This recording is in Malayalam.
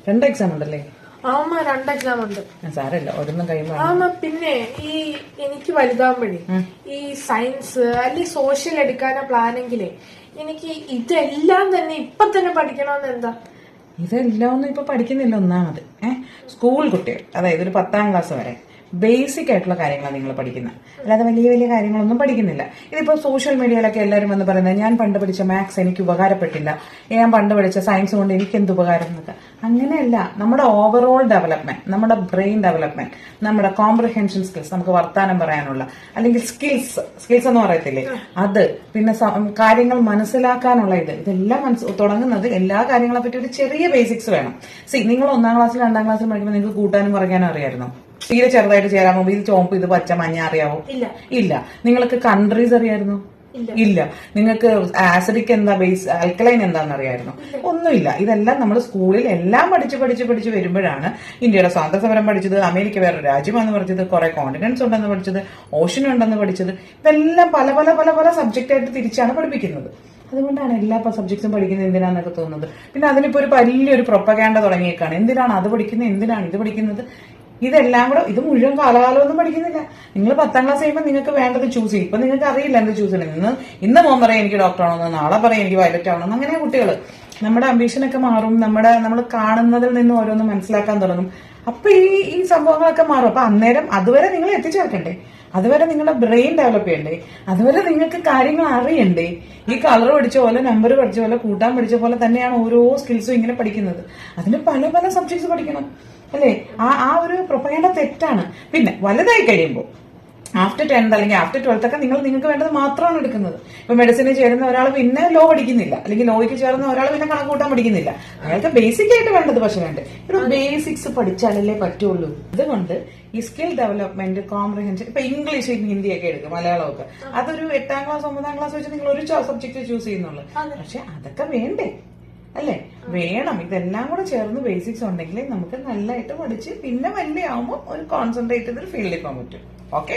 2 എക്സാം ഉണ്ടല്ലേ? ആമ 2 എക്സാം ഉണ്ട്. സാരല്ല, ഒരെണ്ണം കഴിയുമ്പോ. ആമ പിന്നെ ഈ എനിക്ക് വലുതാകുമ്പോഴേ ഈ സയൻസ് അല്ലെങ്കിൽ സോഷ്യൽ എടുക്കാനോ പ്ലാനെങ്കിലേ എനിക്ക് ഇതെല്ലാം തന്നെ ഇപ്പൊ തന്നെ പഠിക്കണമെന്ന് എന്താ? ഇതെല്ലാം ഒന്നും ഇപ്പൊ പഠിക്കുന്നില്ല. ഒന്നാമത് സ്കൂൾ കുട്ടികൾ, അതായത് ഒരു 10ാം ക്ലാസ് വരെ ബേസിക് ആയിട്ടുള്ള കാര്യങ്ങളാണ് നിങ്ങൾ പഠിക്കുന്നത്, അല്ലാതെ വലിയ വലിയ കാര്യങ്ങളൊന്നും പഠിക്കുന്നില്ല. ഇതിപ്പോ സോഷ്യൽ മീഡിയയിലൊക്കെ എല്ലാവരും വന്ന് പറയുന്നത് ഞാൻ പണ്ട് പഠിച്ച മാത്സ് എനിക്ക് ഉപകാരപ്പെട്ടില്ല, ഞാൻ പണ്ട് പഠിച്ച സയൻസ് കൊണ്ട് എനിക്ക് എന്ത് ഉപകാരം എന്നൊക്കെ. അങ്ങനെയല്ല. നമ്മുടെ ഓവറോൾ ഡെവലപ്മെന്റ്, നമ്മുടെ ബ്രെയിൻ ഡെവലപ്മെന്റ്, നമ്മുടെ കോംപ്രിഹെൻഷൻ സ്കിൽസ്, നമുക്ക് വർത്താനം പറയാനുള്ള അല്ലെങ്കിൽ സ്കിൽസ് എന്ന് പറയത്തില്ലേ അത്, പിന്നെ കാര്യങ്ങൾ മനസ്സിലാക്കാനുള്ള ഇതെല്ലാം തുടങ്ങുന്നത് എല്ലാ കാര്യങ്ങളെ പറ്റി ഒരു ചെറിയ ബേസിക്സ് വേണം. നിങ്ങൾ 1ാം ക്ലാസ്സിൽ 2ാം ക്ലാസ്സിൽ പഠിക്കുമ്പോൾ നിങ്ങൾക്ക് കൂട്ടാനും കുറയ്ക്കാനും അറിയാമായിരുന്നോ? തീരെ ചെറുതായിട്ട് ചേരാമോ? ഇത് ചോമ്പ്, ഇത് പച്ച, മഞ്ഞ അറിയാവോ? ഇല്ല. നിങ്ങൾക്ക് കൺട്രീസ് അറിയായിരുന്നു? ഇല്ല. നിങ്ങൾക്ക് ആസിഡിക് എന്താ, ബേസ് ആൽക്കലൈൻ എന്താണെന്ന് അറിയായിരുന്നു? ഒന്നുമില്ല. ഇതെല്ലാം നമ്മൾ സ്കൂളിൽ എല്ലാം പഠിച്ച് വരുമ്പോഴാണ് ഇന്ത്യയുടെ സ്വാതന്ത്ര്യ സമരം പഠിച്ചത്, അമേരിക്ക വേറൊരു രാജ്യമാണെന്ന് പഠിച്ചത്, കുറെ കോണ്ടിനെന്റ്സ് ഉണ്ടെന്ന് പഠിച്ചത്, ഓഷൻ ഉണ്ടെന്ന് പഠിച്ചത്. ഇതെല്ലാം പല പല പല പല സബ്ജക്റ്റ് ആയിട്ട് തിരിച്ചാണ് പഠിപ്പിക്കുന്നത്. അതുകൊണ്ടാണ് എല്ലാ സബ്ജക്ട്സും പഠിക്കുന്നത് എന്തിനാന്നൊക്കെ തോന്നുന്നത്. പിന്നെ അതിനിപ്പോ ഒരു വലിയൊരു പ്രൊപ്പഗാൻഡ തുടങ്ങിയേക്കാണ്. എന്തിനാണ് അത് പഠിക്കുന്നത്, എന്തിനാണ് ഇത് പഠിക്കുന്നത്? ഇതെല്ലാം കൂടെ, ഇത് മുഴുവൻ കാലകാലമൊന്നും പഠിക്കുന്നില്ല. നിങ്ങൾ 10ാം ക്ലാസ് കഴിയുമ്പോൾ നിങ്ങൾക്ക് വേണ്ടത് ചൂസ് ചെയ്യും. ഇപ്പൊ നിങ്ങൾക്ക് അറിയില്ല എന്ത് ചൂസ് ചെയ്യണം. ഇന്ന് മോൻ പറയാം എനിക്ക് ഡോക്ടർ ആവണമെന്ന്, നാളെ പറയാം എനിക്ക് പൈലറ്റ് ആവണമെന്ന്. അങ്ങനെ കുട്ടികൾ, നമ്മുടെ അംബീഷനൊക്കെ മാറും. നമ്മൾ കാണുന്നതിൽ നിന്ന് ഓരോന്ന് മനസ്സിലാക്കാൻ തുടങ്ങും. അപ്പൊ ഈ സംഭവങ്ങളൊക്കെ മാറും. അപ്പൊ അന്നേരം അതുവരെ നിങ്ങൾ എത്തിച്ചേർക്കണ്ടേ, അതുവരെ നിങ്ങളുടെ ബ്രെയിൻ ഡെവലപ്പ് ചെയ്യണ്ടേ, അതുവരെ നിങ്ങൾക്ക് കാര്യങ്ങൾ അറിയണ്ടേ. ഈ കളർ പഠിച്ച പോലെ, നമ്പർ പഠിച്ച പോലെ, കൂട്ടാൻ പഠിച്ച പോലെ തന്നെയാണ് ഓരോ സ്കിൽസും ഇങ്ങനെ പഠിക്കുന്നത്. അതിന് പല പല സബ്ജക്ട്സ് പഠിക്കണം അല്ലേ? ആ ഒരു പ്രൊപ്പഗാൻഡ തെറ്റാണ്. പിന്നെ വലുതായി കഴിയുമ്പോൾ ആഫ്റ്റർ 10th അല്ലെങ്കിൽ ആഫ്റ്റർ 12th ഒക്കെ നിങ്ങൾക്ക് വേണ്ടത് മാത്രമാണ് എടുക്കുന്നത്. ഇപ്പൊ മെഡിസിന് ചേരുന്ന ഒരാൾ പിന്നെ ലോ പഠിക്കുന്നില്ല, അല്ലെങ്കിൽ ലോയ്ക്ക് ചേർന്ന ഒരാൾ പിന്നെ കണക്ക് കൂട്ടാൻ പഠിക്കുന്നില്ല. അയാൾക്ക് ബേസിക് ആയിട്ട് വേണ്ടത് പക്ഷെ വേണ്ടേ ഒരു ബേസിക്സ് പഠിച്ചാലല്ലേ പറ്റുള്ളൂ. അതുകൊണ്ട് ഈ സ്കിൽ ഡെവലപ്മെന്റ്, കോംപ്രിഹെൻഷൻ, ഇപ്പൊ ഇംഗ്ലീഷ്, ഹിന്ദിയൊക്കെ എടുക്കും, മലയാളമൊക്കെ, അതൊരു 8ാം ക്ലാസ് 9ാം ക്ലാസ് വെച്ച് നിങ്ങൾ ഒരു സബ്ജക്ട് ചൂസ് ചെയ്യുന്നുള്ളൂ. പക്ഷെ അതൊക്കെ വേണ്ടേ അല്ലേ? വേണം. ഇതെല്ലാം കൂടെ ചേർന്ന് ബേസിക്സ് ഉണ്ടെങ്കിൽ നമുക്ക് നല്ലതായിട്ട് പഠിച്ച് പിന്നെ വലിയ ആവുമ്പോൾ ഒരു കോൺസെൻട്രേറ്റ് ചെയ്തൊരു ഫീൽഡിൽ പോകാൻ പറ്റും. ഓക്കെ.